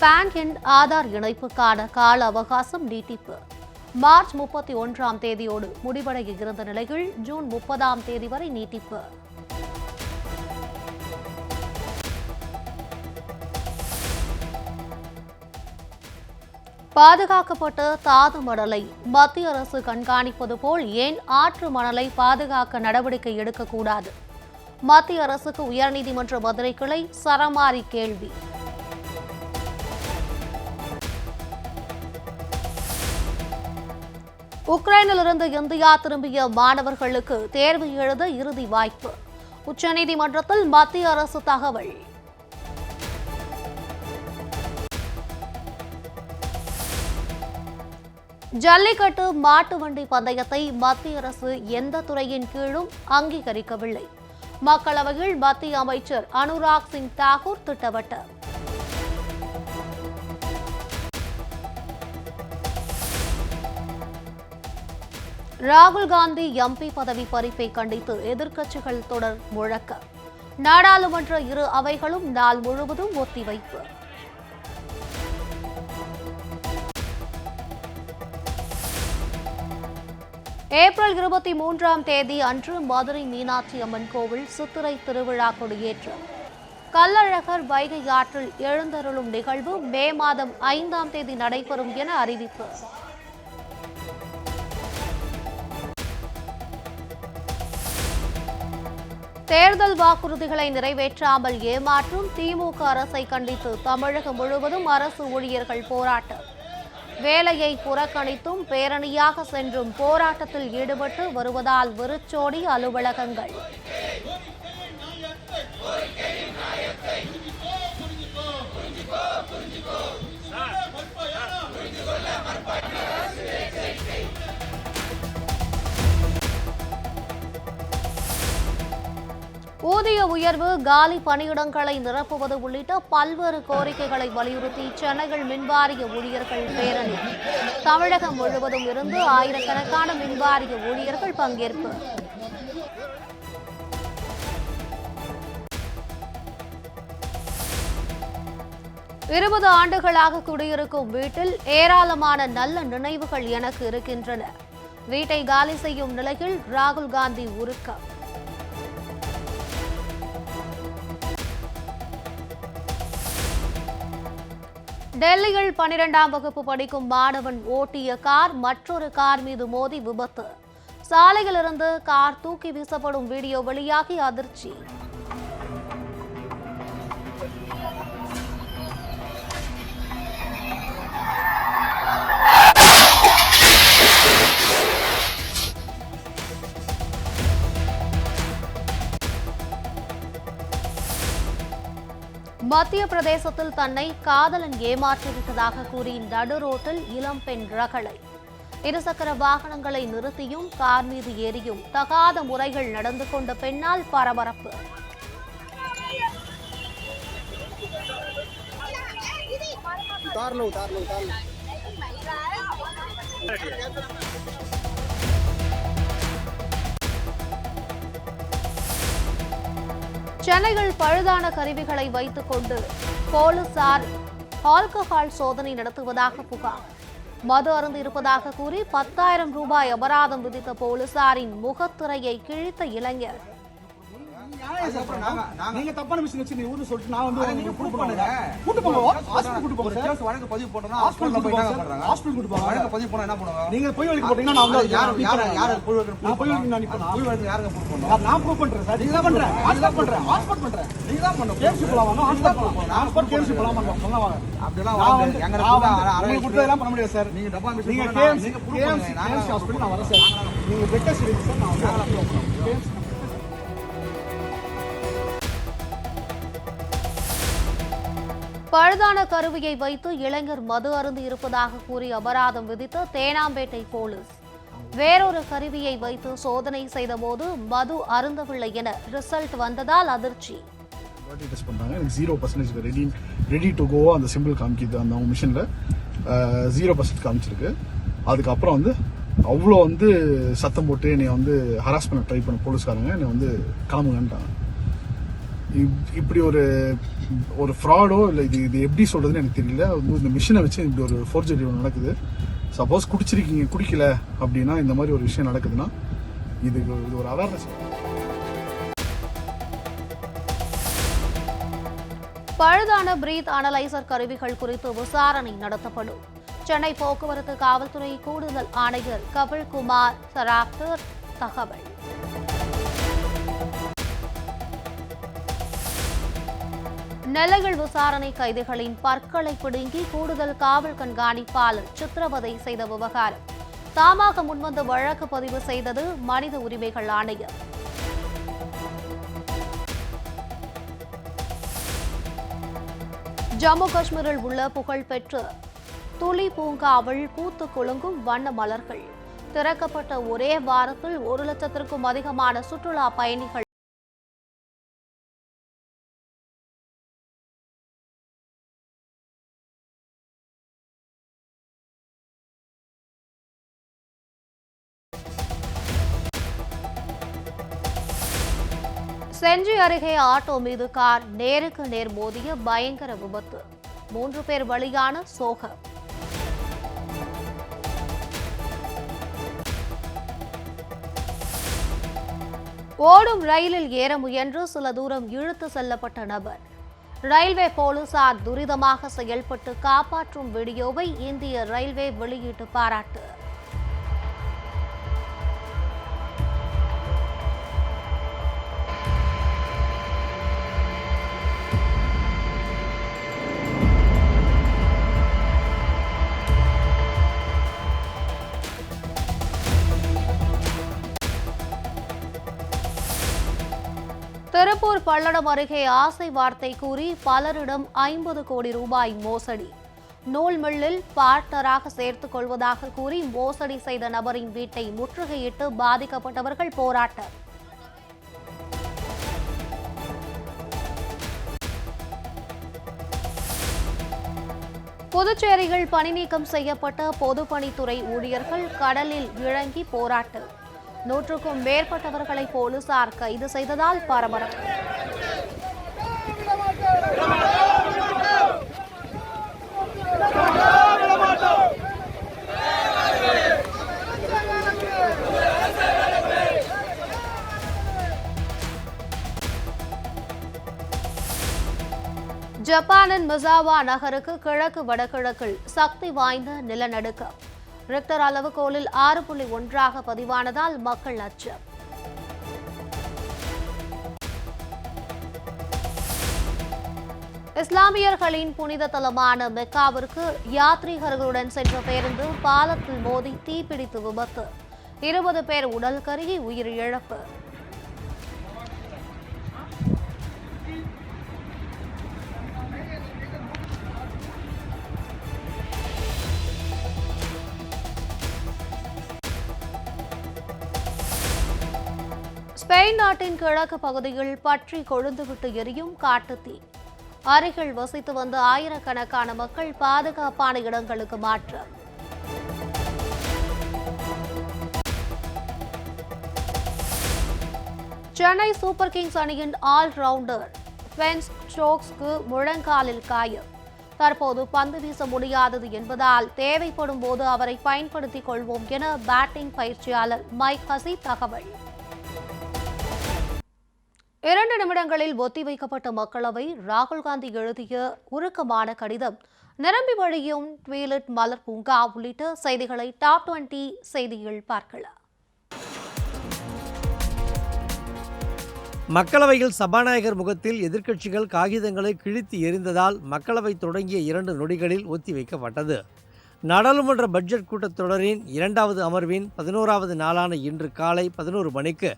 பான் எண் ஆதார் இணைப்புக்கான கால அவகாசம் நீட்டிப்பு. மார்ச் 31ஆம் தேதியோடு முடிவடைய இருந்த நிலையில் ஜூன் 30ஆம் தேதி வரை நீட்டிப்பு. பாதுகாக்கப்பட்ட தாது மணலை மத்திய அரசு கண்காணிப்பது போல் ஏன் ஆற்று மணலை பாதுகாக்க நடவடிக்கை எடுக்கக்கூடாது? மத்திய அரசுக்கு உயர்நீதிமன்ற மதுரை கிளை சரமாரி கேள்வி. உக்ரைனிலிருந்து இந்தியா திரும்பிய மாணவர்களுக்கு தேர்வு எழுத இறுதி வாய்ப்பு. உச்சநீதிமன்றத்தில் மத்திய அரசு தகவல். ஜல்லிக்கட்டு மாட்டு வண்டி பந்தயத்தை மத்திய அரசு எந்த துறையின் கீழும் அங்கீகரிக்கவில்லை. மக்களவையில் மத்திய அமைச்சர் அனுராக் சிங் தாக்கூர் திட்டவட்டம். ராகுல் காந்தி எம்பி பதவி பறிப்பை கண்டித்து எதிர்க்கட்சிகள் தொடர் முழக்கம். நாடாளுமன்ற இரு அவைகளும் நாள் முழுவதும் ஒத்திவைப்பு. ஏப்ரல் 23ஆம் தேதி அன்று மதுரை மீனாட்சி அம்மன் கோவில் சித்திரை திருவிழா கொடியேற்றம். கள்ளழகர் வைகை ஆற்றில் எழுந்தருளும் நிகழ்வு மே மாதம் 5ஆம் தேதி நடைபெறும் என அறிவிப்பு. தேர்தல் வாக்குறுதிகளை நிறைவேற்றாமல் ஏமாற்றும் திமுக அரசை கண்டித்து தமிழகம் முழுவதும் அரசு ஊழியர்கள் போராட்டம். வேலையை புறக்கணித்தும் பேரணியாக சென்றும் போராட்டத்தில் ஈடுபட்டு வருவதால் வெறிச்சோடி அலுவலகங்கள். ஊதிய உயர்வு, காலி பணியிடங்களை நிரப்புவது உள்ளிட்ட பல்வேறு கோரிக்கைகளை வலியுறுத்தி சென்னையில் மின்வாரிய ஊழியர்கள் பேரணி. தமிழகம் முழுவதும் இருந்து ஆயிரக்கணக்கான மின்வாரிய ஊழியர்கள் பங்கேற்பு. இருபது ஆண்டுகளாக குடியிருக்கும் வீட்டில் ஏராளமான நல்ல நினைவுகள் எனக்கு இருக்கின்றன. வீட்டை காலி செய்யும் நிலையில் ராகுல் காந்தி உருக்கம். டெல்லியில் 12ஆம் வகுப்பு படிக்கும் மாணவன் ஓட்டிய கார் மற்றொரு கார் மீது மோதி விபத்து. சாலையில் இருந்து கார் தூக்கி வீசப்படும் வீடியோ வெளியாகி அதிர்ச்சி. மத்திய பிரதேசத்தில் தன்னை காதலன் ஏமாற்றிவிட்டதாக கூறி நடு ரோட்டில் இளம்பெண் ரகளை. இருசக்கர வாகனங்களை நிறுத்தியும் கார் மீது ஏறியும் தகாத முறைகள் நடந்து கொண்ட பெண்ணால் பரபரப்பு. சென்னையில் பழுதான கருவிகளை வைத்துக் கொண்டு போலீசார் ஆல்கஹால் சோதனை நடத்துவதாக புகார். மது அருந்து இருப்பதாக கூறி 10,000 ரூபாய் அபராதம் விதித்த போலீசாரின் முகத்திரையை கிழித்த இளைஞர். நீங்க தப்பான விஷயம் வச்சு நீ ஊரு சொல்லிட்டு நான் வந்து நீங்க ப்ரூவ் பண்ணுங்க. கூட்டி போங்க. ஹாஸ்பிடல் கூட்டி போங்க. கேஸ் வழக்கு பதிவு போடுறோம். ஹாஸ்பிடல் கூட்டி போங்க. ஹாஸ்பிடல் கூட்டி போங்க. வழக்கு பதிவு போனா என்ன பண்ணுவாங்க? நீங்க போய் வழக்கு போட்டீங்கன்னா நான் வந்து யார போய் வழக்கு நான் போய் வழக்கு நான் இப்போ போய் வழக்கு யாருங்க ப்ரூவ் பண்ணுவாங்க? நான் ப்ரூவ் பண்றேன் சார். நீங்க தான் பண்றேன். ஹாஸ்பிடல் பண்றேன். ஹாஸ்பிடல் பண்றேன். நீங்க தான் பண்ணணும். கேஸ் போலாம். ஹாஸ்பிடல் போலாம். நான் கேஸ் போலாம் சொன்னவாங்க. அப்படிலாம் வாங்க. எங்க அரசு கொடுத்ததெல்லாம் பண்ண முடியாது சார். நீங்க டப்பா நீங்க கேஸ் நீங்க ப்ரூவ் பண்ணுங்க. நான் ஹாஸ்பிடல் நான் வரேன் சார். நீங்க பெட்ட சீரியஸ் சார் நான் வந்து பழுதான கருவியை வைத்து இளைஞர் மது அருந்து இருப்பதாக கூறி அபராதம் விதித்த தேனாம்பேட்டை போலீஸ். வேறொரு கருவியை வைத்து சோதனை செய்தபோது மது அருந்தவில்லை என ரிசல்ட் வந்ததால் அதிர்ச்சி. டெஸ்ட் பண்றாங்க. எனக்கு 0% ரெடி டு கோ அந்த சிம்பிள் காமிக்குது. அந்த மிஷின்ல 0% காமிச்சிருக்கு. அதுக்கப்புறம் வந்து அவ்வளோ வந்து சத்தம் போட்டு என்னை வந்து ஹராஸ் பண்ண ட்ரை பண்ண போலீஸ்காரங்க என்னை வந்து கிளம்புங்கன்ட்டாங்க. இப்படி ஒரு ஃப்ராடோ இல்லை இது எப்படி சொல்றதுன்னு எனக்கு தெரியல. இந்த மிஷினை வச்சு இப்படி ஒரு ஃபோர்ஜரி நடக்குது. சப்போஸ் குடிக்கல அப்படின்னா இந்த மாதிரி ஒரு விஷயம் நடக்குதுன்னா இது ஒரு அவேர்னஸ். பழுதான பிரீத் அனலைசர் கருவிகள் குறித்து விசாரணை நடத்தப்படும். சென்னை போக்குவரத்து காவல்துறை கூடுதல் ஆணையர் கபில்குமார் சராப்தர் தகவல். நெல்லையில் விசாரணை கைதிகளின் பற்களை பிடுங்கி கூடுதல் காவல் கண்காணிப்பாளர் சித்திரவதை செய்த விவகாரம். தாமாக முன்வந்து வழக்கு பதிவு செய்தது மனித உரிமைகள் ஆணையம். ஜம்மு காஷ்மீரில் உள்ள புகழ்பெற்ற துளி பூங்காவில் பூத்து குலுங்கும் வண்ண மலர்கள். திறக்கப்பட்ட ஒரே வாரத்தில் 1 லட்சத்திற்கும் அதிகமான சுற்றுலா பயணிகள் செஞ்சி அருகே ஆட்டோ மீது கார் நேருக்கு நேர் மோதிய பயங்கர விபத்து. 3 பேர் பலியான சோகம். ஓடும் ரயிலில் ஏற முயன்று சில தூரம் இழுத்து செல்லப்பட்ட நபர். ரயில்வே போலீசார் துரிதமாக செயல்பட்டு காப்பாற்றும் வீடியோவை இந்திய ரயில்வே வெளியிட்டு பாராட்டு. திருப்பூர் பல்லடம் அருகே ஆசை வார்த்தை கூறி பலரிடம் 50 கோடி ரூபாய் மோசடி. நூல் மில்லில் பார்ட்னராக சேர்த்துக் கொள்வதாக கூறி மோசடி செய்த நபரின் வீட்டை முற்றுகையிட்டு பாதிக்கப்பட்டவர்கள் போராட்டம். புதுச்சேரியில் பணிநீக்கம் செய்யப்பட்ட பொதுப்பணித்துறை ஊழியர்கள் கடலில் இறங்கி போராட்டம். 100க்கும் மேற்பட்டவர்களை போலீசார் கைது செய்ததால் பரபரப்பு. ஜப்பானின் மிசாவா நகருக்கு கிழக்கு வடகிழக்கில் சக்தி வாய்ந்த நிலநடுக்கம். ரிக்டர் அளவுகோலில் 6.1 பதிவானதால் மக்கள் அச்சம். இஸ்லாமியர்களின் புனித தலமான மெக்காவிற்கு யாத்ரீகர்களுடன் சென்ற பேருந்து பாலத்தில் மோதி தீப்பிடித்து விபத்து. 20 பேர் உடல் கருகி உயிரிழப்பு. ஸ்பெயின் நாட்டின் கிழக்கு பகுதியில் பற்றி கொழுந்துவிட்டு எரியும் காட்டுத்தீ. அருகில் வசித்து வந்த ஆயிரக்கணக்கான மக்கள் பாதுகாப்பான இடங்களுக்கு மாற்றம். சென்னை சூப்பர் கிங்ஸ் அணியின் ஆல்ரவுண்டர் பென் ஸ்டோக்ஸ்க்கு முழங்காலில் காயம். தற்போது பந்து வீச முடியாதது என்பதால் தேவைப்படும் போது அவரை பயன்படுத்திக் கொள்வோம் என பேட்டிங் பயிற்சியாளர் மைக் ஹசி தகவல். 2 நிமிடங்களில் ஒத்திவைக்கப்பட்ட மக்களவை. ராகுல் காந்தி எழுதிய உருக்கமான கடிதம், நிரம்பி வழியும் ட்வீலட் மலர் பூங்கா உள்ளிட்ட செய்திகளை டாப் 20 செய்தியில் பார்க்கலாம். மக்களவையில் சபாநாயகர் முகத்தில் எதிர்க்கட்சிகள் காகிதங்களை கிழித்து எறிந்ததால் மக்களவை தொடங்கிய 2 நொடிகளில் ஒத்திவைக்கப்பட்டது. நாடாளுமன்ற பட்ஜெட் கூட்டத்தொடரின் 2வது அமர்வின் 11வது நாளான இன்று காலை 11 மணிக்கு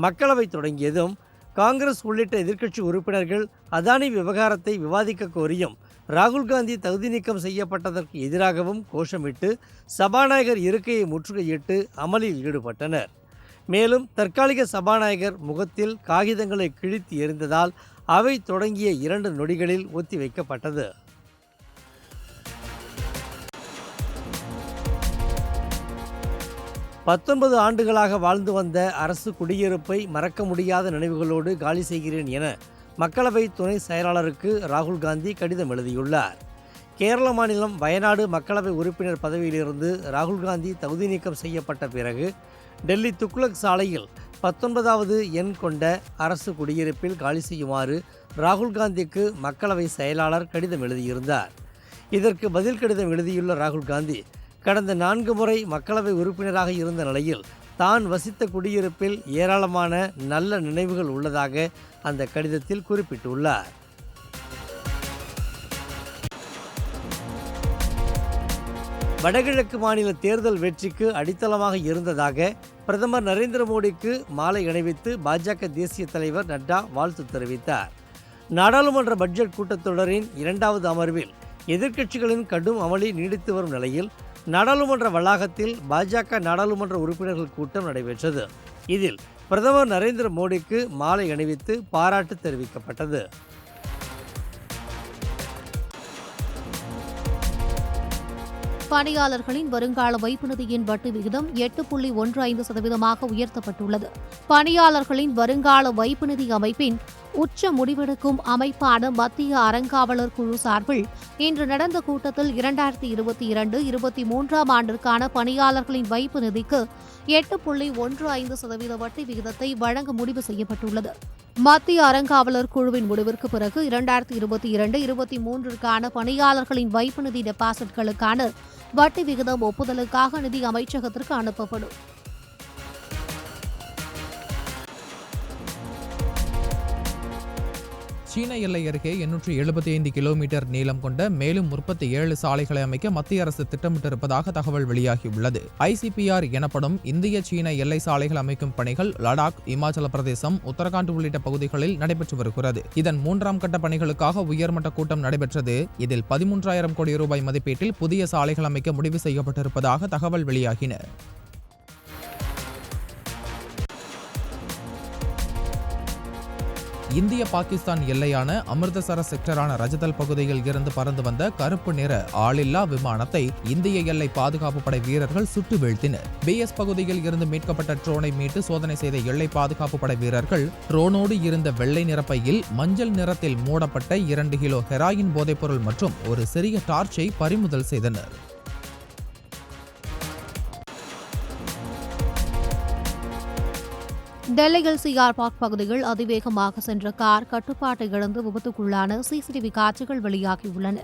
மக்களவை தொடங்கியதும் காங்கிரஸ் உள்ளிட்ட எதிர்க்கட்சி உறுப்பினர்கள் அதானி விவகாரத்தை விவாதிக்க கோரியும் ராகுல் காந்தி தகுதி நீக்கம் செய்யப்பட்டதற்கு எதிராகவும் கோஷமிட்டு சபாநாயகர் இருக்கையை முற்றுகையிட்டு அமளியில் ஈடுபட்டனர். மேலும் தற்காலிக சபாநாயகர் முகத்தில் காகிதங்களை கிழித்து எறிந்ததால் அவை தொடங்கிய 2 நொடிகளில் ஒத்திவைக்கப்பட்டது. பத்தொன்பது ஆண்டுகளாக வாழ்ந்து வந்த அரசு குடியிருப்பை மறக்க முடியாத நினைவுகளோடு காலி செய்கிறேன் என மக்களவை துணை செயலாளருக்கு ராகுல் காந்தி கடிதம் எழுதியுள்ளார். கேரள மாநிலம் வயநாடு மக்களவை உறுப்பினர் பதவியிலிருந்து ராகுல் காந்தி தகுதி நீக்கம் செய்யப்பட்ட பிறகு டெல்லி துக்ளக் சாலையில் 19வது எண் கொண்ட அரசு குடியிருப்பில் காலி செய்யுமாறு ராகுல் காந்திக்கு மக்களவை செயலாளர் கடிதம் எழுதியிருந்தார். இதற்கு பதில் கடிதம் எழுதியுள்ள ராகுல் காந்தி, கடந்த 4 முறை மக்களவை உறுப்பினராக இருந்த நிலையில் தான் வசித்த குடியிருப்பில் ஏராளமான நல்ல நினைவுகள் உள்ளதாக அந்த கடிதத்தில் குறிப்பிட்டுள்ளார். வடகிழக்கு மாநில தேர்தல் வெற்றிக்கு அடித்தளமாக இருந்ததாக பிரதமர் நரேந்திர மோடிக்கு மாலை அணிவித்து பாஜக தேசிய தலைவர் நட்டா வாழ்த்து தெரிவித்தார். நாடாளுமன்ற பட்ஜெட் கூட்டத்தொடரின் 2வது அமர்வில் எதிர்க்கட்சிகளின் கடும் அமளி நீடித்து வரும் நிலையில் நாடாளுமன்ற வளாகத்தில் பாஜக நாடாளுமன்ற உறுப்பினர்கள் கூட்டம் நடைபெற்றது. இதில் பிரதமர் நரேந்திர மோடிக்கு மாலை அணிவித்து பாராட்டு தெரிவிக்கப்பட்டது. பணியாளர்களின் வருங்கால வைப்பு நிதியின் வட்டி விகிதம் 8.15% உயர்த்தப்பட்டுள்ளது. பணியாளர்களின் வருங்கால வைப்பு நிதி அமைப்பின் உச்ச முடிவெடுக்கும் அமைப்பான மத்திய அறங்காவலர் குழு சார்பில் இன்று நடந்த கூட்டத்தில் 2022-23 ஆண்டிற்கான பணியாளர்களின் வைப்பு நிதிக்கு 8.15% வட்டி விகிதத்தை வழங்க முடிவு செய்யப்பட்டுள்ளது. மத்திய அறங்காவலர் குழுவின் முடிவிற்கு பிறகு 2022-23ற்கான பணியாளர்களின் வைப்பு நிதி டெபாசிட்களுக்கான வட்டி விகிதம் ஒப்புதலுக்காக நிதி அமைச்சகத்திற்கு அனுப்பப்படும். சீன எல்லை அருகே 875 கிலோமீட்டர் நீளம் கொண்ட மேலும் 37 சாலைகளை அமைக்க மத்திய அரசு திட்டமிட்டிருப்பதாக தகவல் வெளியாகியுள்ளது. ICPR எனப்படும் இந்திய சீன எல்லை சாலைகள் அமைக்கும் பணிகள் லடாக், இமாச்சல பிரதேசம், உத்தரகாண்ட் உள்ளிட்ட பகுதிகளில் நடைபெற்று வருகிறது. இதன் 3ஆம் கட்ட பணிகளுக்காக உயர்மட்ட கூட்டம் நடைபெற்றது. இதில் 13,000 கோடி ரூபாய் மதிப்பீட்டில் புதிய சாலைகள் அமைக்க முடிவு செய்யப்பட்டிருப்பதாக தகவல் வெளியாகின. இந்திய பாகிஸ்தான் எல்லையான அமிர்தசரஸ் செக்டரான ரஜதல் பகுதியில் இருந்து பறந்து வந்த கருப்பு நிற ஆளில்லா விமானத்தை இந்திய எல்லை பாதுகாப்பு படை வீரர்கள் சுட்டு வீழ்த்தினர். BS பகுதியில் இருந்து மீட்கப்பட்ட ட்ரோனை மீட்டு சோதனை செய்த எல்லை பாதுகாப்பு படை வீரர்கள் ட்ரோனோடு இருந்த வெள்ளை நிறப்பையில் மஞ்சள் நிறத்தில் மூடப்பட்ட 2 கிலோ ஹெராயின் போதைப்பொருள் மற்றும் ஒரு சிறிய டார்ச்சை பறிமுதல் செய்தனர். டெல்லியில் சிஆர் பார்க் பகுதியில் அதிவேகமாக சென்ற கார் கட்டுப்பாட்டை இழந்து விபத்துக்குள்ளான CCTV காட்சிகள் வெளியாகியுள்ளன.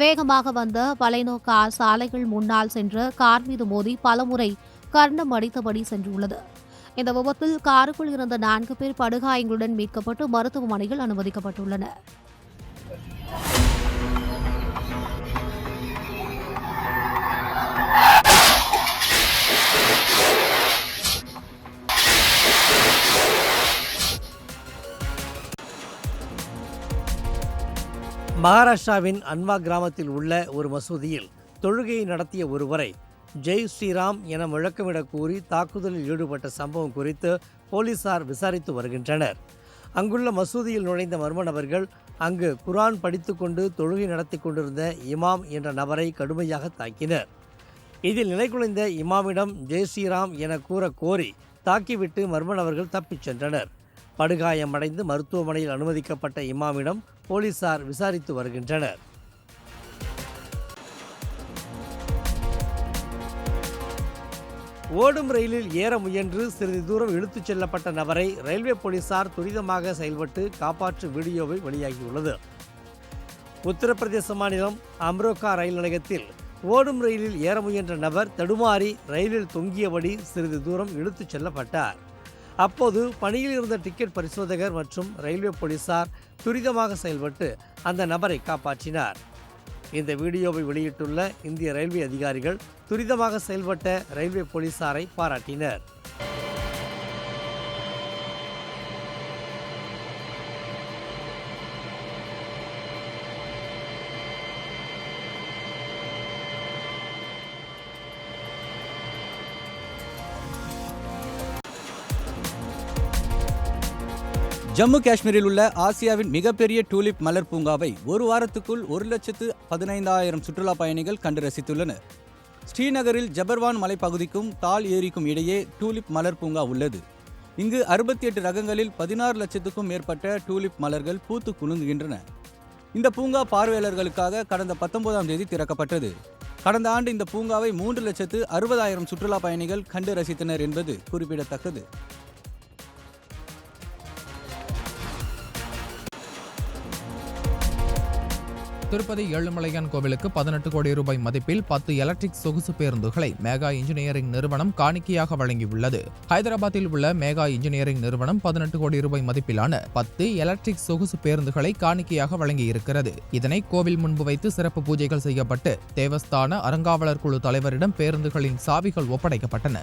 வேகமாக வந்த பலைனோ கார் சாலைகள் முன்னால் சென்ற கார் மீது மோதி பலமுறை கர்ணம் அடித்தபடி சென்றுள்ளது. இந்த விபத்தில் காருக்குள் இருந்த 4 பேர் படுகாயங்களுடன் மீட்கப்பட்டு மருத்துவமனையில் அனுமதிக்கப்பட்டுள்ளனர். மகாராஷ்டிராவின் அன்வா கிராமத்தில் உள்ள ஒரு மசூதியில் தொழுகையை நடத்திய ஒருவரை ஜெய் ஸ்ரீராம் என முழக்கமிடக் கூறி தாக்குதலில் ஈடுபட்ட சம்பவம் குறித்து போலீசார் விசாரித்து வருகின்றனர். அங்குள்ள மசூதியில் நுழைந்த மர்ம நபர்கள் அங்கு குர்ஆன் படித்துக்கொண்டு தொழுகை நடத்தி கொண்டிருந்த இமாம் என்ற நபரை கடுமையாக தாக்கினர். இதில் நிலைகுலைந்த இமாமிடம் ஜெய் ஸ்ரீராம் என கூற கோரி தாக்கிவிட்டு மர்ம நபர்கள் தப்பிச் சென்றனர். படுகாயமடைந்து மருத்துவமனையில் அனுமதிக்கப்பட்ட இமாமிடம் போலீசார் விசாரித்து வருகின்றனர். ஓடும் ரயிலில் ஏற முயன்று சிறிது தூரம் இழுத்துச் செல்லப்பட்ட நபரை ரயில்வே போலீசார் துரிதமாக செயல்பட்டு காப்பாற்றும் வீடியோவை வெளியாகியுள்ளது. உத்தரப்பிரதேச மாநிலம் அம்ரோகா ரயில் நிலையத்தில் ஓடும் ரயிலில் ஏற முயன்ற நபர் தடுமாறி ரயிலில் தொங்கியபடி சிறிது தூரம் இழுத்துச் செல்லப்பட்டார். அப்போது பணியில் இருந்த டிக்கெட் பரிசோதகர் மற்றும் ரயில்வே போலீசார் துரிதமாக செயல்பட்டு அந்த நபரை காப்பாற்றினார். இந்த வீடியோவை வெளியிட்டுள்ள இந்திய ரயில்வே அதிகாரிகள் துரிதமாக செயல்பட்ட ரயில்வே போலீசாரை பாராட்டினர். ஜம்மு காஷ்மீரில் உள்ள ஆசியாவின் மிகப்பெரிய டூலிப் மலர் பூங்காவை ஒரு வாரத்துக்குள் 1,15,000 சுற்றுலா பயணிகள் கண்டு ரசித்துள்ளனர். ஸ்ரீநகரில் ஜபர்வான் மலைப்பகுதிக்கும் தால் ஏரிக்கும் இடையே டூலிப் மலர் பூங்கா உள்ளது. இங்கு 68 ரகங்களில் 16 லட்சத்துக்கும் மேற்பட்ட டூலிப் மலர்கள் பூத்து குலுங்குகின்றன. இந்த பூங்கா பார்வையாளர்களுக்காக கடந்த 19ஆம் தேதி திறக்கப்பட்டது. கடந்த ஆண்டு இந்த பூங்காவை 3,60,000 சுற்றுலா பயணிகள் கண்டு ரசித்தனர் என்பது குறிப்பிடத்தக்கது. திருப்பதி ஏழுமலையான் கோவிலுக்கு 18 கோடி ரூபாய் மதிப்பில் 10 எலக்ட்ரிக் சொகுசு பேருந்துகளை மேகா இன்ஜினியரிங் நிறுவனம் காணிக்கையாக வழங்கியுள்ளது. ஹைதராபாத்தில் உள்ள மேகா இன்ஜினியரிங் நிறுவனம் 18 கோடி ரூபாய் மதிப்பிலான 10 எலக்ட்ரிக் சொகுசு பேருந்துகளை காணிக்கையாக வழங்கியிருக்கிறது. இதனை கோவில் முன்பு வைத்து சிறப்பு பூஜைகள் செய்யப்பட்டு தேவஸ்தான அறங்காவலர் குழு தலைவரிடம் பேருந்துகளின் சாவிகள் ஒப்படைக்கப்பட்டன.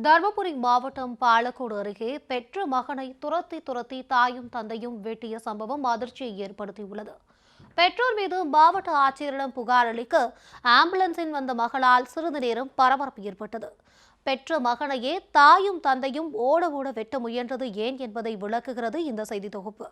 தர்மபுரி மாவட்டம் பாலக்கோடு அருகே பெற்ற மகனை துரத்தி தாயும் தந்தையும் வெட்டிய சம்பவம் அதிர்ச்சியை ஏற்படுத்தியுள்ளது. பெற்றோர் மீது மாவட்ட ஆட்சியரிடம் புகார் அளிக்க ஆம்புலன்ஸில் வந்த மகளால் சிறிது நேரம் பரபரப்பு ஏற்பட்டது. பெற்ற மகனையே தாயும் தந்தையும் ஓட வெட்ட முயன்றது ஏன் என்பதை விளக்குகிறது இந்த செய்தி தொகுப்பு.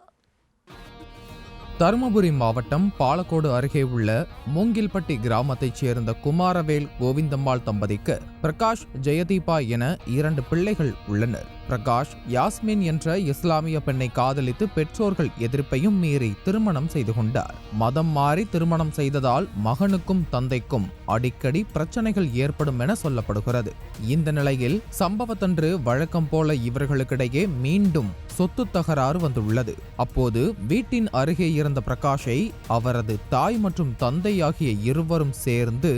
தருமபுரி மாவட்டம் பாலக்கோடு அருகே உள்ள மூங்கில்பட்டி கிராமத்தைச் சேர்ந்த குமாரவேல் கோவிந்தம்மாள் தம்பதிக்கு பிரகாஷ் ஜெயதீபா என 2 பிள்ளைகள் உள்ளனர். பிரகாஷ் யாஸ்மின் என்ற இஸ்லாமிய பெண்ணை காதலித்து பெற்றோர்கள் எதிர்ப்பையும் மீறி திருமணம் செய்து கொண்டார். மதம் மாறி திருமணம் செய்ததால் மகனுக்கும் தந்தைக்கும் அடிக்கடி பிரச்சனைகள் ஏற்படும் என சொல்லப்படுகிறது. இந்த நிலையில் சம்பவத்தன்று வழக்கம் போல இவர்களுக்கிடையே மீண்டும் சொத்து தகராறு வந்துள்ளது. அப்போது வீட்டின் அருகே இருந்த பிரகாஷை அவரது தாய் மற்றும் தந்தை ஆகிய இருவரும் சேர்ந்து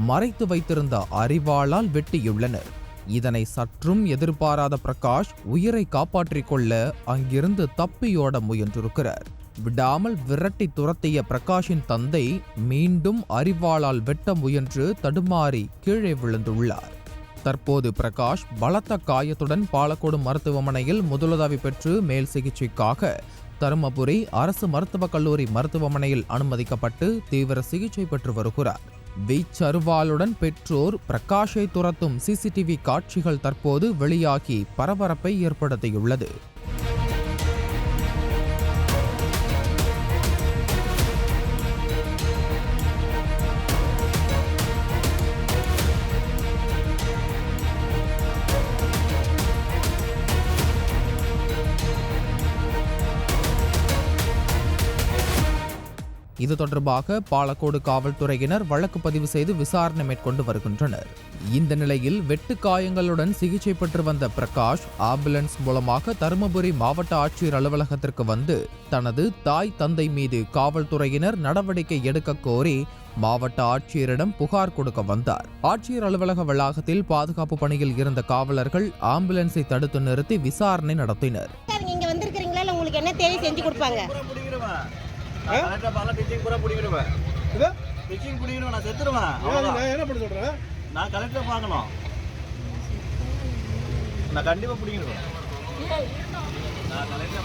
மறைத்து வைத்திருந்த அரிவாளால் வெட்டியுள்ளனர். இதனை சற்றும் எதிர்பாராத பிரகாஷ் உயிரை காப்பாற்றிக் கொள்ள அங்கிருந்து தப்பியோட முயன்றிருக்கிறார். விடாமல் விரட்டி துரத்திய பிரகாஷின் தந்தை மீண்டும் அரிவாளால் வெட்ட முயன்று தடுமாறி கீழே விழுந்துள்ளார். தற்போது பிரகாஷ் பலத்த காயத்துடன் பாலக்கோடு மருத்துவமனையில் முதலுதவி பெற்று மேல் சிகிச்சைக்காக தருமபுரி அரசு மருத்துவக் கல்லூரி மருத்துவமனையில் அனுமதிக்கப்பட்டு தீவிர சிகிச்சை பெற்று வருகிறார். வீச்சருவாளுடன் பெற்றோர் பிரகாஷை துரத்தும் சிசிடிவி காட்சிகள் தற்போது வெளியாகி பரபரப்பை ஏற்படுத்தியுள்ளது. இது தொடர்பாக பாலக்கோடு காவல்துறையினர் வழக்கு பதிவு செய்து விசாரணை மேற்கொண்டு வருகின்றனர். இந்த நிலையில் வெட்டு காயங்களுடன் சிகிச்சை பெற்று வந்த பிரகாஷ் ஆம்புலன்ஸ் மூலமாக தருமபுரி மாவட்ட ஆட்சியர் அலுவலகத்திற்கு வந்து தனது தாய் தந்தை மீது காவல்துறையினர் நடவடிக்கை எடுக்க கோரி மாவட்ட ஆட்சியரிடம் புகார் கொடுக்க வந்தார். ஆட்சியர் அலுவலக வளாகத்தில் பாதுகாப்பு பணியில் இருந்த காவலர்கள் ஆம்புலன்ஸை தடுத்து நிறுத்தி விசாரணை நடத்தினர். உங்களுக்கு என்ன தேவை செஞ்சு கொடுப்பாங்க. என்ன பண்ண சொல்றேன்? நான் கலெக்டரை பார்க்கணும். நான் கண்டிப்பா பிடிக்கிறேன். நான் கலெக்டரை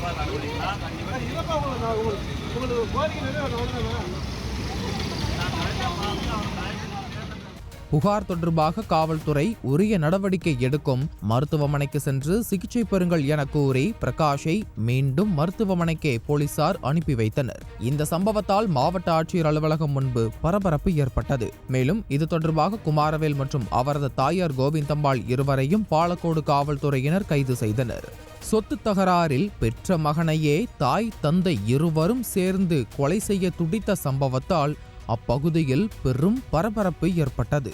புகார் தொடர்பாக காவல்துறை உரிய நடவடிக்கை எடுக்கும், மருத்துவமனைக்கு சென்று சிகிச்சை பெறுங்கள் என கூறி பிரகாஷை மீண்டும் மருத்துவமனைக்கே போலீசார் அனுப்பி வைத்தனர். இந்த சம்பவத்தால் மாவட்ட ஆட்சியர் அலுவலகம் முன்பு பரபரப்பு ஏற்பட்டது. மேலும் இது தொடர்பாக குமாரவேல் மற்றும் அவரது தாயார் கோவிந்தம்மாள் இருவரையும் பாலக்கோடு காவல்துறையினர் கைது செய்தனர். சொத்து தகராறில் பெற்ற மகனையே தாய் தந்தை இருவரும் சேர்ந்து கொலை செய்ய துடித்த சம்பவத்தால் அப்பகுதியில் பெரும் பரபரப்பு ஏற்பட்டது.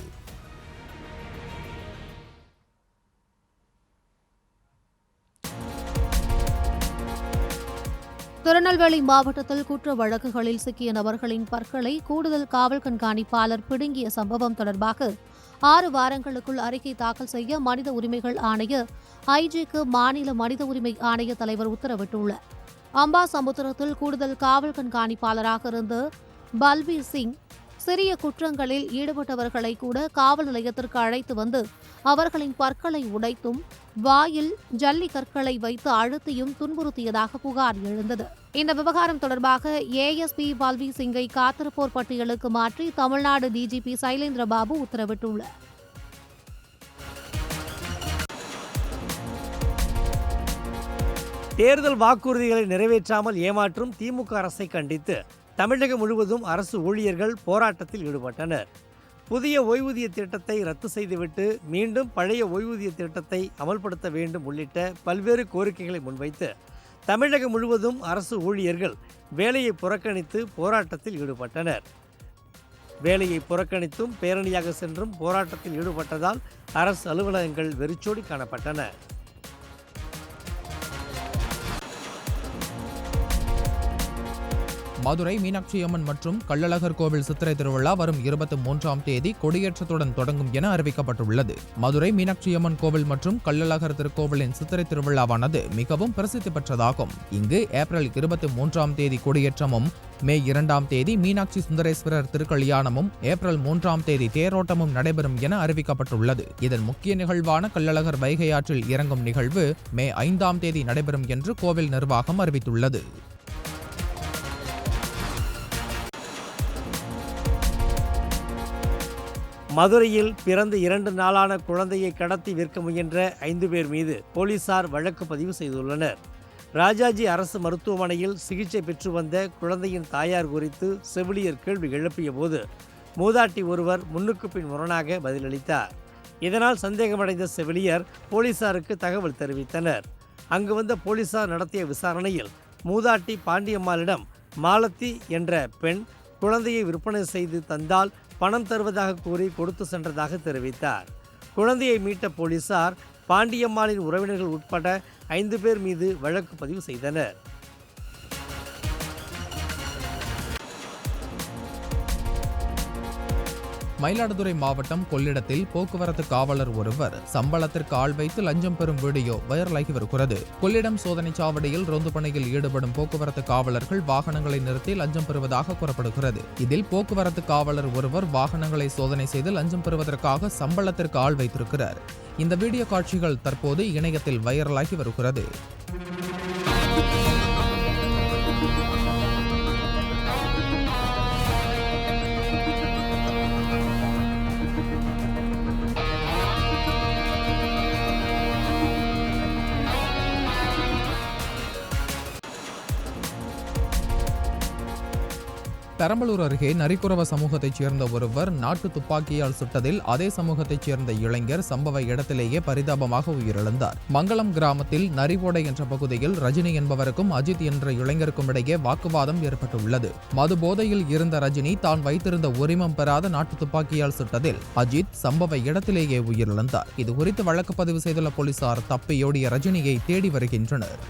திருநெல்வேலி மாவட்டத்தில் குற்ற வழக்குகளில் சிக்கிய நபர்களின் பற்களை கூடுதல் காவல் கண்காணிப்பாளர் பிடுங்கிய சம்பவம் தொடர்பாக 6 வாரங்களுக்குள் அறிக்கை தாக்கல் செய்ய மனித உரிமைகள் ஆணைய ஐஜிக்கு மாநில மனித உரிமை ஆணைய தலைவர் உத்தரவிட்டுள்ளார். அம்பாசமுத்திரத்தில் கூடுதல் காவல் கண்காணிப்பாளராக இருந்த பல்பீர் சிங் சிறிய குற்றங்களில் ஈடுபட்டவர்களை கூட காவல் நிலையத்திற்கு அழைத்து வந்து அவர்களின் பற்களை உடைத்தும் வாயில் ஜல்லி கற்களை வைத்து அழுத்தியும் துன்புறுத்தியதாக புகார் எழுந்தது. இந்த விவகாரம் தொடர்பாக ஏஎஸ்பி பல்பீர் சிங்கை காத்திருப்போர் பட்டியலுக்கு மாற்றி தமிழ்நாடு டிஜிபி சைலேந்திரபாபு உத்தரவிட்டுள்ளார். தேர்தல் வாக்குறுதிகளை நிறைவேற்றாமல் ஏமாற்றும் திமுக அரசை கண்டித்து தமிழகம் முழுவதும் அரசு ஊழியர்கள் போராட்டத்தில் ஈடுபட்டனர். புதிய ஓய்வூதிய திட்டத்தை ரத்து செய்துவிட்டு மீண்டும் பழைய ஓய்வூதிய திட்டத்தை அமல்படுத்த வேண்டும் உள்ளிட்ட பல்வேறு கோரிக்கைகளை முன்வைத்து தமிழகம் முழுவதும் அரசு ஊழியர்கள் வேலையை புறக்கணித்து போராட்டத்தில் ஈடுபட்டனர். வேலையை புறக்கணித்தும் பேரணியாக சென்றும் போராட்டத்தில் ஈடுபட்டதால் அரசு அலுவலகங்கள் வெறிச்சோடி காணப்பட்டன. மதுரை மீனாட்சி அம்மன் மற்றும் கள்ளழகர் கோவில் சித்திரை திருவிழா வரும் 23ஆம் தேதி கொடியேற்றத்துடன் தொடங்கும் என அறிவிக்கப்பட்டுள்ளது. மதுரை மீனாட்சி அம்மன் கோவில் மற்றும் கள்ளழகர் திருக்கோவிலின் சித்திரை திருவிழாவானது மிகவும் பிரசித்தி பெற்றதாகும். இங்கு ஏப்ரல் 23ஆம் தேதி கொடியேற்றமும், மே 2ஆம் தேதி மீனாட்சி சுந்தரேஸ்வரர் திருக்கல்யாணமும், ஏப்ரல் 3ஆம் தேதி தேரோட்டமும் நடைபெறும் என அறிவிக்கப்பட்டுள்ளது. இதன் முக்கிய நிகழ்வான கள்ளழகர் வைகை ஆற்றில் இறங்கும் நிகழ்வு மே 5ஆம் தேதி நடைபெறும் என்று கோவில் நிர்வாகம் அறிவித்துள்ளது. மதுரையில் பிறந்து 2 நாளான குழந்தையை கடத்தி விற்க முயன்ற 5 பேர் மீது போலீசார் வழக்கு பதிவு செய்துள்ளனர். ராஜாஜி அரசு மருத்துவமனையில் சிகிச்சை பெற்று வந்த குழந்தையின் தாயார் குறித்து செவிலியர் கேள்வி எழுப்பிய போது மூதாட்டி ஒருவர் முன்னுக்கு பின் முரணாக பதிலளித்தார். இதனால் சந்தேகமடைந்த செவிலியர் போலீசாருக்கு தகவல் தெரிவித்தனர். அங்கு வந்த போலீசார் நடத்திய விசாரணையில் மூதாட்டி பாண்டியம்மாளிடம் மாலத்தி என்ற பெண் குழந்தையை விற்பனை செய்து தந்தால் பணம் தருவதாக கூறி கொடுத்து சென்றதாக தெரிவித்தார். குழந்தையை மீட்ட போலீசார் பாண்டியம்மாளின் உறவினர்கள் உட்பட 5 பேர் மீது வழக்கு பதிவு செய்தனர். மயிலாடுதுறை மாவட்டம் கொள்ளிடத்தில் போக்குவரத்து காவலர் ஒருவர் சம்பளத்திற்கு ஆள் வைத்து லஞ்சம் பெறும் வீடியோ வைரலாகி வருகிறது. கொள்ளிடம் சோதனை சாவடியில் ரோந்து பணியில் ஈடுபடும் போக்குவரத்து காவலர்கள் வாகனங்களை நிறுத்தி லஞ்சம் பெறுவதாக கூறப்படுகிறது. இதில் போக்குவரத்து காவலர் ஒருவர் வாகனங்களை சோதனை செய்து லஞ்சம் பெறுவதற்காக சம்பளத்திற்கு ஆள் வைத்திருக்கிறார். இந்த வீடியோ காட்சிகள் தற்போது இணையத்தில் வைரலாகி வருகிறது. பெரம்பலூர் அருகே நரிக்குறவ சமூகத்தைச் சேர்ந்த ஒருவர் நாட்டு துப்பாக்கியால் சுட்டதில் அதே சமூகத்தைச் சேர்ந்த இளைஞர் சம்பவ இடத்திலேயே பரிதாபமாக உயிரிழந்தார். மங்களம் கிராமத்தில் நரிவோடை என்ற பகுதியில் ரஜினி என்பவருக்கும் அஜித் என்ற இளைஞருக்கும் இடையே வாக்குவாதம் ஏற்பட்டுள்ளது. மது போதையில் இருந்த ரஜினி தான் வைத்திருந்த உரிமம் பெறாத நாட்டு துப்பாக்கியால் சுட்டதில் அஜித் சம்பவ இடத்திலேயே உயிரிழந்தார். இதுகுறித்து வழக்கு பதிவு செய்துள்ள போலீசார் தப்பியோடிய ரஜினியை தேடி வருகின்றனர்.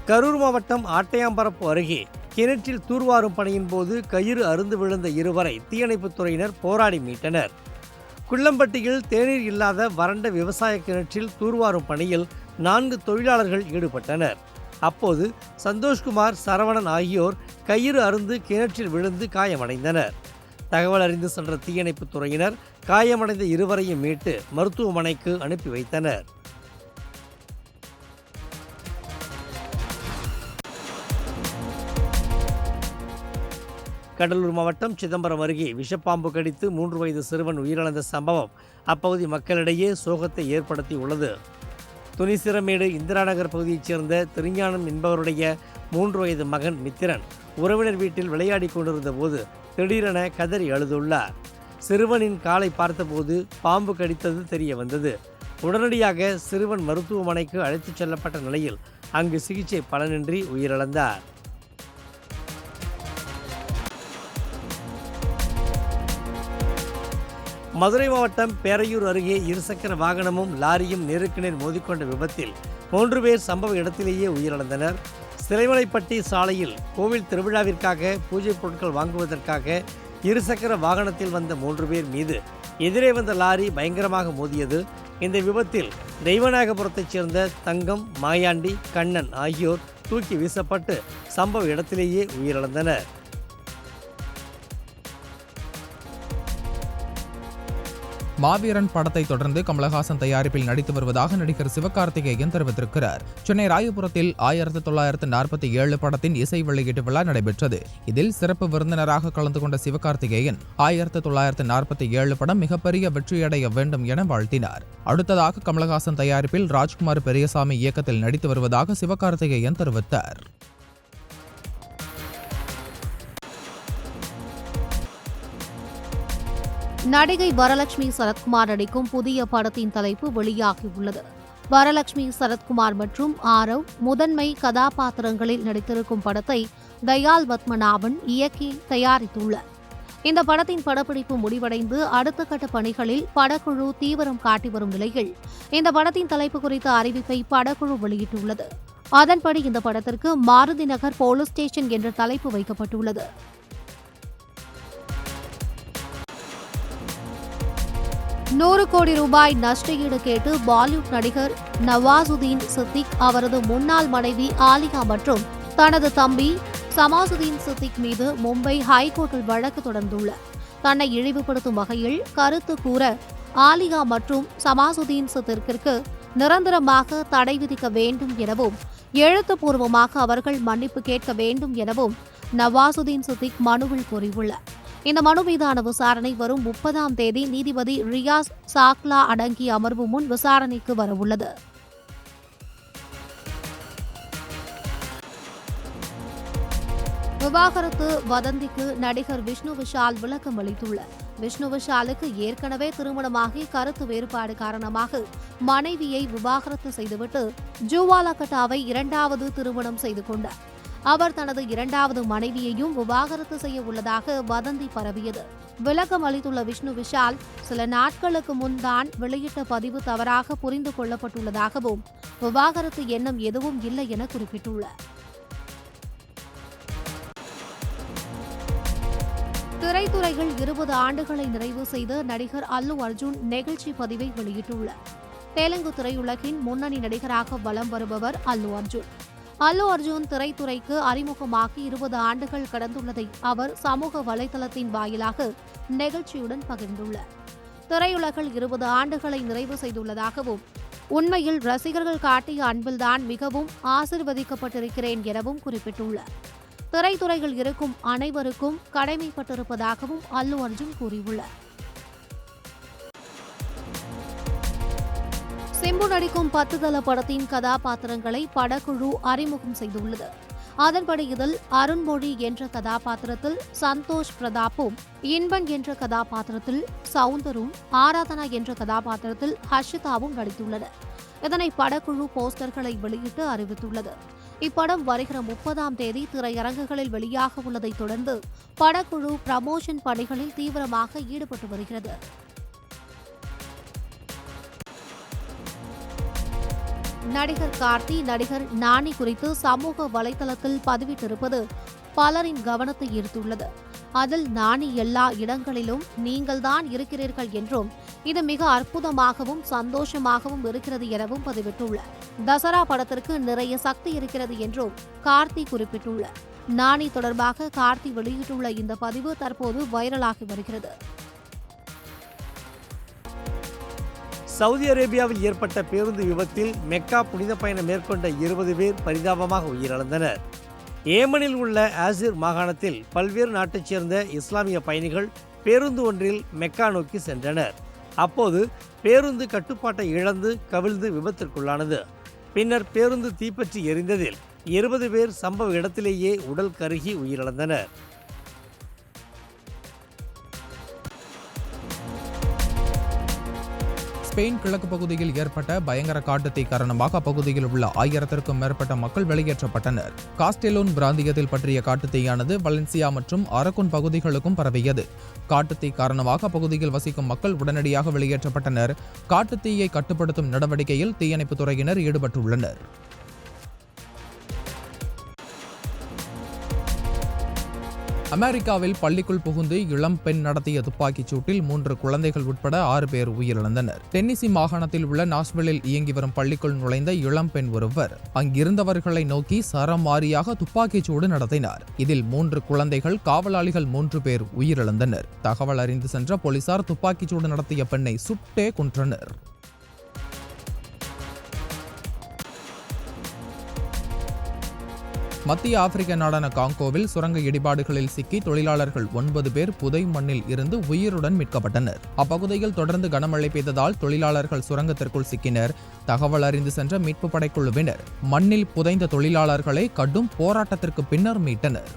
கரூர் மாவட்டம் ஆட்டையாம்பரப்பு அருகே கிணற்றில் தூர்வாரும் பணியின் போது கயிறு அறுந்து விழுந்த இருவரை தீயணைப்புத் துறையினர் போராடி மீட்டனர். குள்ளம்பட்டியில் தேநீர் இல்லாத வறண்ட விவசாய கிணற்றில் தூர்வாரும் பணியில் 4 தொழிலாளர்கள் ஈடுபட்டனர். அப்போது சந்தோஷ்குமார், சரவணன் ஆகியோர் கயிறு அறுந்து கிணற்றில் விழுந்து காயமடைந்தனர். தகவல் அறிந்து சென்ற தீயணைப்புத் துறையினர் காயமடைந்த இருவரையும் மீட்டு மருத்துவமனைக்கு அனுப்பி வைத்தனர். கடலூர் மாவட்டம் சிதம்பரம் அருகே விஷப்பாம்பு கடித்து 3 வயது சிறுவன் உயிரிழந்த சம்பவம் அப்பகுதி மக்களிடையே சோகத்தை ஏற்படுத்தி உள்ளது. துணிசிரமேடு இந்திராநகர் பகுதியைச் சேர்ந்த திருஞானம் என்பவருடைய 3 வயது மகன் மித்திரன் உறவினர் வீட்டில் விளையாடி கொண்டிருந்த போது திடீரென கதறி அழுதுள்ளார். சிறுவனின் காலை பார்த்தபோது பாம்பு கடித்தது தெரிய வந்தது. உடனடியாக சிறுவன் மருத்துவமனைக்கு அழைத்துச் செல்லப்பட்ட நிலையில் அங்கு சிகிச்சை பலனின்றி உயிரிழந்தார். மதுரை மாவட்டம் பேரையூர் அருகே இருசக்கர வாகனமும் லாரியும் நேருக்கு நேர் மோதிக்கொண்ட விபத்தில் 3 பேர் சம்பவ இடத்திலேயே உயிரிழந்தனர். சிலைமலைப்பட்டி சாலையில் கோவில் திருவிழாவிற்காக பூஜை பொருட்கள் வாங்குவதற்காக இருசக்கர வாகனத்தில் வந்த 3 பேர் மீது எதிரே வந்த லாரி பயங்கரமாக மோதியது. இந்த விபத்தில் தெய்வநாயகபுரத்தைச் சேர்ந்த தங்கம், மாயாண்டி, கண்ணன் ஆகியோர் தூக்கி வீசப்பட்டு சம்பவ இடத்திலேயே உயிரிழந்தனர். மாவீரன் படத்தை தொடர்ந்து கமலஹாசன் தயாரிப்பில் நடித்து வருவதாக நடிகர் சிவகார்த்திகேயன் தெரிவித்திருக்கிறார். சென்னை ராயபுரத்தில் 1947 படத்தின் இசை வெளியீட்டு விழா நடைபெற்றது. இதில் சிறப்பு விருந்தினராக கலந்து கொண்ட சிவகார்த்திகேயன் 1947 படம் மிகப்பெரிய வெற்றியடைய வேண்டும் என வாழ்த்தினார். அடுத்ததாக கமலஹாசன் தயாரிப்பில் ராஜ்குமார் பெரியசாமி இயக்கத்தில் நடித்து வருவதாக சிவகார்த்திகேயன் தெரிவித்தார். நடிகை வரலட்சுமி சரத்குமார் நடிக்கும் புதிய படத்தின் தலைப்பு வெளியாகியுள்ளது. வரலட்சுமி சரத்குமார் மற்றும் ஆரவ் முதன்மை கதாபாத்திரங்களில் நடித்திருக்கும் படத்தை தயால் பத்மநாபன் இயக்கி தயாரித்துள்ளார். இந்த படத்தின் படப்பிடிப்பு முடிவடைந்து அடுத்த கட்ட பணிகளில் படக்குழு தீவிரம் காட்டி வரும் நிலையில் இந்த படத்தின் தலைப்பு குறித்த அறிவிப்பை படக்குழு வெளியிட்டுள்ளது. அதன்படி இந்த படத்திற்கு மாருதி நகர் போலீஸ் ஸ்டேஷன் என்ற தலைப்பு வைக்கப்பட்டுள்ளது. ₹100 கோடி நஷ்டஈடு கேட்டு பாலிவுட் நடிகர் நவாசுதீன் சித்திக் அவரது முன்னாள் மனைவி ஆலியா மற்றும் தனது தம்பி சமாசுதீன் சித்திக் மீது மும்பை ஹைகோர்ட்டில் வழக்கு தொடர்ந்துள்ளார். தன்னை இழிவுபடுத்தும் வகையில் கருத்து கூற ஆலியா மற்றும் சமாசுதீன் சித்திக்கிற்கு நிரந்தரமாக தடை விதிக்க வேண்டும் எனவும் எழுத்துப்பூர்வமாக அவர்கள் மன்னிப்பு கேட்க வேண்டும் எனவும் நவாசுதீன் சித்திக் மனுவில் கூறியுள்ளார். இந்த மனு மீதான விசாரணை வரும் 30ஆம் தேதி நீதிபதி ரியாஸ் சாக்லா அடங்கிய அமர்வு முன் விசாரணைக்கு வரவுள்ளது. விவாகரத்து வதந்திக்கு நடிகர் விஷ்ணு விஷால் விளக்கம் அளித்துள்ளார். விஷ்ணு விஷாலுக்கு ஏற்கனவே திருமணமாகி கருத்து வேறுபாடு காரணமாக மனைவியை விவாகரத்து செய்துவிட்டு ஜூவாலா கட்டாவை 2வது திருமணம் செய்து கொண்டார். அவர் தனது 2வது மனைவியையும் விவாகரத்து செய்ய உள்ளதாக வதந்தி பரவியது. விளக்கம் அளித்துள்ள விஷ்ணு விஷால், சில நாட்களுக்கு முன் தான் வெளியிட்ட பதிவு தவறாக புரிந்து கொள்ளப்பட்டுள்ளதாகவும் விவாகரத்து எண்ணம் எதுவும் இல்லை என குறிப்பிட்டுள்ளார். திரைத்துறையில் 20 ஆண்டுகளை நிறைவு செய்த நடிகர் அல்லு அர்ஜுன் நெகிழ்ச்சி பதிவை வெளியிட்டுள்ளார். தெலுங்கு திரையுலகின் முன்னணி நடிகராக வலம் வருபவர் அல்லு அர்ஜுன். அல்லு அர்ஜுன் திரைத்துறைக்கு அறிமுகமாகி 20 ஆண்டுகள் கடந்துள்ளதை அவர் சமூக வலைதளத்தின் வாயிலாக நெகிழ்ச்சியுடன் பகிர்ந்துள்ளார். திரையுலகில் 20 ஆண்டுகளை நிறைவு செய்துள்ளதாகவும், உண்மையில் ரசிகர்கள் காட்டிய அன்பில்தான் மிகவும் ஆசிர்வதிக்கப்பட்டிருக்கிறேன் எனவும் குறிப்பிட்டுள்ளார். திரைத்துறையில் இருக்கும் அனைவருக்கும் கடமைப்பட்டிருப்பதாகவும் அல்லு அர்ஜுன் கூறியுள்ளார். சிம்பு நடிக்கும் 10 தல படத்தின் கதாபாத்திரங்களை படக்குழு அறிமுகம் செய்துள்ளது. அதன்படி இதில் அருண்மொழி என்ற கதாபாத்திரத்தில் சந்தோஷ் பிரதாப்பும், இன்பன் என்ற கதாபாத்திரத்தில் சவுந்தரும், ஆராதனா என்ற கதாபாத்திரத்தில் ஹர்ஷிதாவும் நடித்துள்ளனர். இதனை படக்குழு போஸ்டர்களை வெளியிட்டு அறிவித்துள்ளது. இப்படம் வருகிற 30ஆம் தேதி திரையரங்குகளில் வெளியாக உள்ளதை தொடர்ந்து படக்குழு பிரமோஷன் பணிகளில் தீவிரமாக ஈடுபட்டு வருகிறது. நடிகர் கார்த்தி நடிகர் நானி குறித்து சமூக வலைதளத்தில் பதிவிட்டிருப்பது பலரின் கவனத்தை ஈர்த்துள்ளது. அதில் நானி எல்லா இடங்களிலும் நீங்கள்தான் இருக்கிறீர்கள் என்றும், இது மிக அற்புதமாகவும் சந்தோஷமாகவும் இருக்கிறது எனவும் பதிவிட்டுள்ளார். தசரா படத்திற்கு நிறைய சக்தி இருக்கிறது என்றும் கார்த்தி குறிப்பிட்டுள்ளார். நானி தொடர்பாக கார்த்தி வெளியிட்டுள்ள இந்த பதிவு தற்போது வைரலாகி வருகிறது. சவுதி அரேபியாவில் ஏற்பட்ட பேருந்து விபத்தில் மெக்கா புனித பயணம் மேற்கொண்ட 20 பேர் பரிதாபமாக உயிரிழந்தனர். ஏமனில் உள்ள ஆசிர் மாகாணத்தில் பல்வேறு நாட்டைச் சேர்ந்த இஸ்லாமிய பயணிகள் பேருந்து ஒன்றில் மெக்கா நோக்கி சென்றனர். அப்போது பேருந்து கட்டுப்பாட்டை இழந்து கவிழ்ந்து விபத்திற்குள்ளானது. பின்னர் பேருந்து தீப்பற்றி எரிந்ததில் 20 பேர் சம்பவ இடத்திலேயே உடல் கருகி உயிரிழந்தனர். ஸ்பெயின் கிழக்கு பகுதியில் ஏற்பட்ட பயங்கர காட்டுத்தீ காரணமாக அப்பகுதியில் உள்ள 1000க்கும் மேற்பட்ட மக்கள் வெளியேற்றப்பட்டனர். காஸ்டெலோன் பிராந்தியத்தில் பற்றிய காட்டுத்தீயானது வலன்சியா மற்றும் அரகுன் பகுதிகளுக்கும் பரவியது. காட்டுத்தீ காரணமாக அப்பகுதியில் வசிக்கும் மக்கள் உடனடியாக வெளியேற்றப்பட்டனர். காட்டுத்தீயை கட்டுப்படுத்தும் நடவடிக்கையில் தீயணைப்புத் துறையினர் ஈடுபட்டுள்ளனர். அமெரிக்காவில் பள்ளிக்குள் புகுந்து இளம் பெண் நடத்திய துப்பாக்கிச் சூட்டில் 3 குழந்தைகள் உட்பட 6 பேர் உயிரிழந்தனர். டென்னசி மாகாணத்தில் உள்ள நாஷ்வில்லில் இயங்கி வரும் பள்ளிக்குள் நுழைந்த இளம் பெண் ஒருவர் அங்கிருந்தவர்களை நோக்கி சரமாரியாக துப்பாக்கிச் சூடு நடத்தினார். இதில் 3 குழந்தைகள், காவலாளிகள் 3 பேர் உயிரிழந்தனர். தகவல் அறிந்து சென்ற போலீசார் துப்பாக்கிச் சூடு நடத்திய பெண்ணை சுட்டே கொன்றனர். மத்திய ஆப்பிரிக்க நாடான காங்கோவில் சுரங்க இடிபாடுகளில் சிக்கி தொழிலாளர்கள் 9 பேர் புதை மண்ணில் இருந்து உயிருடன் மீட்கப்பட்டனர். அப்பகுதியில் தொடர்ந்து கனமழை பெய்ததால் தொழிலாளர்கள் சுரங்கத்திற்குள் சிக்கினர். தகவல் அறிந்து சென்ற மீட்பு படைக்குழுவினர் மண்ணில் புதைந்த தொழிலாளர்களை கடும் போராட்டத்திற்கு பின்னர் மீட்டனர்.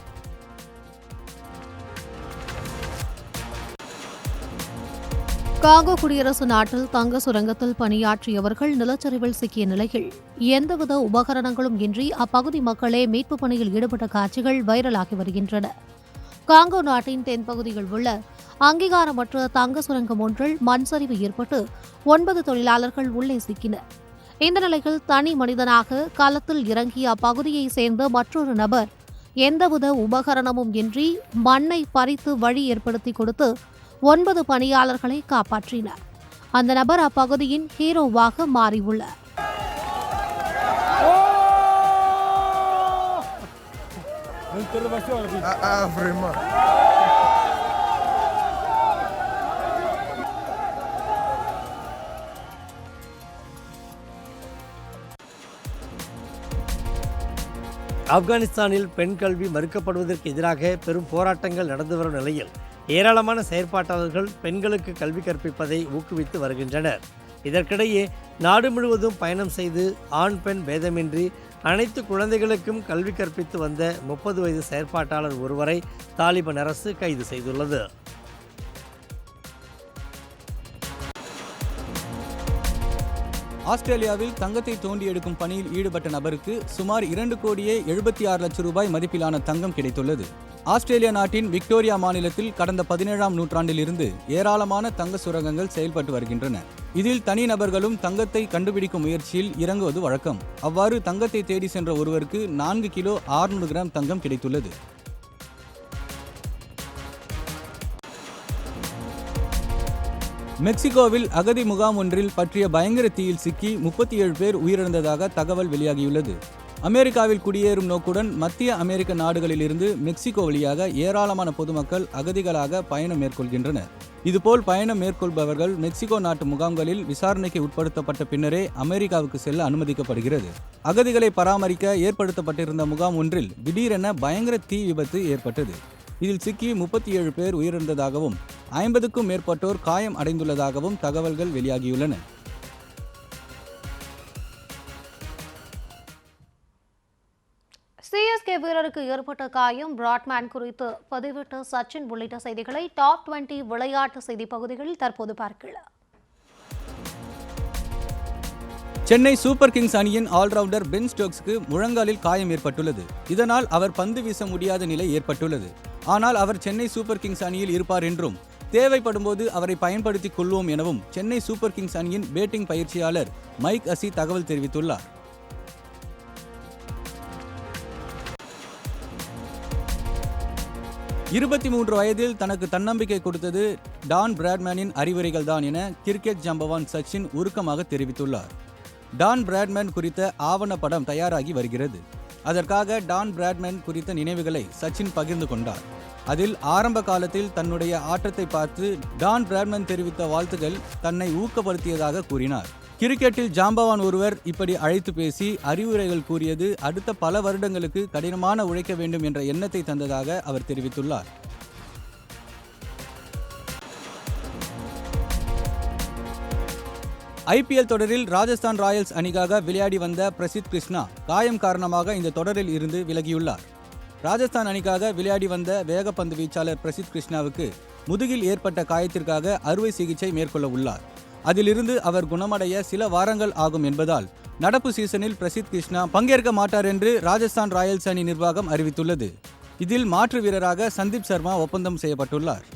காங்கோ குடியரசு நாட்டில் தங்க சுரங்கத்தில் பணியாற்றியவர்கள் நிலச்சரிவில் சிக்கிய நிலையில் எந்தவித உபகரணங்களும் இன்றி அப்பகுதி மக்களே மீட்புப் பணியில் ஈடுபட்ட காட்சிகள் வைரலாகி வருகின்றன. காங்கோ நாட்டின் தென்பகுதியில் உள்ள அங்கீகாரமற்ற தங்க சுரங்கம் ஒன்றில் மண் சரிவு ஏற்பட்டு 9 தொழிலாளர்கள் உள்ளே சிக்கினர். இந்த நிலையில் தனி மனிதனாக களத்தில் இறங்கிய அப்பகுதியைச் சேர்ந்த மற்றொரு நபர் எந்தவித உபகரணமும் இன்றி மண்ணை பறித்து வழி ஏற்படுத்தி கொடுத்து 9 பணியாளர்களை காப்பாற்றினார். அந்த நபர் அப்பகுதியின் ஹீரோவாக மாறியுள்ளார். ஆப்கானிஸ்தானில் பெண் கல்வி மறுக்கப்படுவதற்கு எதிராக பெரும் போராட்டங்கள் நடந்து வரும் நிலையில் ஏராளமான செயற்பாட்டாளர்கள் பெண்களுக்கு கல்வி கற்பிப்பதை ஊக்குவித்து வருகின்றனர். இதற்கிடையே நாடு முழுவதும் பயணம் செய்து ஆண் பெண் பேதமின்றி அனைத்து குழந்தைகளுக்கும் கல்வி கற்பித்து வந்த 30 வயது செயற்பாட்டாளர் ஒருவரை தாலிபான் அரசு கைது செய்துள்ளது. ஆஸ்திரேலியாவில் தங்கத்தை தோண்டி எடுக்கும் பணியில் ஈடுபட்ட நபருக்கு சுமார் 2,76 லட்சம் ரூபாய் மதிப்பிலான தங்கம் கிடைத்துள்ளது. ஆஸ்திரேலியா நாட்டின் விக்டோரியா மாநிலத்தில் கடந்த 17ஆம் நூற்றாண்டில் இருந்து ஏராளமான தங்க சுரங்கங்கள் செயல்பட்டு வருகின்றன. இதில் தனிநபர்களும் தங்கத்தை கண்டுபிடிக்கும் முயற்சியில் இறங்குவது வழக்கம். அவ்வாறு தங்கத்தை தேடி சென்ற ஒருவருக்கு 4 கிலோ 600 கிராம் தங்கம் கிடைத்துள்ளது. மெக்சிகோவில் அகதி முகாம் ஒன்றில் பற்றிய பயங்கர தீயில் சிக்கி 37 பேர் உயிரிழந்ததாக தகவல் வெளியாகியுள்ளது. அமெரிக்காவில் குடியேறும் நோக்குடன் மத்திய அமெரிக்க நாடுகளில் இருந்து மெக்சிகோ வழியாக ஏராளமான பொதுமக்கள் அகதிகளாக பயணம் மேற்கொள்கின்றனர். இதுபோல் பயணம் மேற்கொள்பவர்கள் மெக்சிகோ நாட்டு முகாம்களில் விசாரணைக்கு உட்படுத்தப்பட்ட பின்னரே அமெரிக்காவுக்கு செல்ல அனுமதிக்கப்படுகிறது. அகதிகளை பராமரிக்க ஏற்படுத்தப்பட்டிருந்த முகாம் ஒன்றில் திடீரென பயங்கர தீ விபத்து ஏற்பட்டது. இதில் சிக்கி 37 பேர் உயிரிழந்ததாகவும் 50க்கும் மேற்பட்டோர் காயம் அடைந்துள்ளதாகவும் தகவல்கள் வெளியாகியுள்ளன. சிஎஸ்கே வீரருக்கு ஏற்பட்ட காயம், பிராட்மேன் குறித்து பதிவிட்ட சச்சின் உள்ளிட்ட செய்திகளை டாப் 20 விளையாட்டு செய்தி பகுதிகளில் தற்போது பார்க்கலாம். சென்னை சூப்பர் கிங்ஸ் அணியின் ஆல்ரவுண்டர் பென் ஸ்டோக்ஸ்க்கு முழங்காலில் காயம் ஏற்பட்டுள்ளது. இதனால் அவர் பந்து வீச முடியாத நிலை ஏற்பட்டுள்ளது. ஆனால் அவர் சென்னை சூப்பர் கிங்ஸ் அணியில் இருப்பார் என்றும் தேவைப்படும்போது அவரை பயன்படுத்திக் கொள்வோம் எனவும் சென்னை சூப்பர் கிங்ஸ் அணியின் பேட்டிங் பயிற்சியாளர் மைக் அசி தகவல் தெரிவித்துள்ளார். இருபத்தி வயதில் தனக்கு தன்னம்பிக்கை கொடுத்தது டான் பிராட்மேனின் அறிவுரைகள் தான் என கிரிக்கெட் ஜம்பவான் சச்சின் உருக்கமாக தெரிவித்துள்ளார். டான் பிராட்மேன் குறித்த ஆவணப்படம் தயாராகி வருகிறது. அதற்காக டான் பிராட்மேன் குறித்த நினைவுகளை சச்சின் பகிர்ந்து கொண்டார். அதில் ஆரம்ப காலத்தில் தன்னுடைய ஆட்டத்தை பார்த்து டான் பிராட்மேன் தெரிவித்த வாழ்த்துக்கள் தன்னை ஊக்கப்படுத்தியதாக கூறினார். கிரிக்கெட்டில் ஜாம்பவான் ஒருவர் இப்படி அழைத்து பேசி அறிவுரைகள் கூறியது அடுத்த பல வருடங்களுக்கு கடினமான உழைக்க வேண்டும் என்ற எண்ணத்தை தந்ததாக அவர் தெரிவித்துள்ளார். ஐபிஎல் தொடரில் ராஜஸ்தான் ராயல்ஸ் அணிக்காக விளையாடி வந்த பிரசித் கிருஷ்ணா காயம் காரணமாக இந்த தொடரில் இருந்து விலகியுள்ளார். ராஜஸ்தான் அணிக்காக விளையாடி வந்த வேகப்பந்து வீச்சாளர் பிரசித் கிருஷ்ணாவுக்கு முதுகில் ஏற்பட்ட காயத்திற்காக அறுவை சிகிச்சை மேற்கொள்ள உள்ளார். அதிலிருந்து அவர் குணமடைய சில வாரங்கள் ஆகும் என்பதால் நடப்பு சீசனில் பிரசித் கிருஷ்ணா பங்கேற்க மாட்டார் என்று ராஜஸ்தான் ராயல்ஸ் அணி நிர்வாகம் அறிவித்துள்ளது. இதில் மாற்று வீரராக சந்தீப் சர்மா ஒப்பந்தம் செய்யப்பட்டுள்ளார்.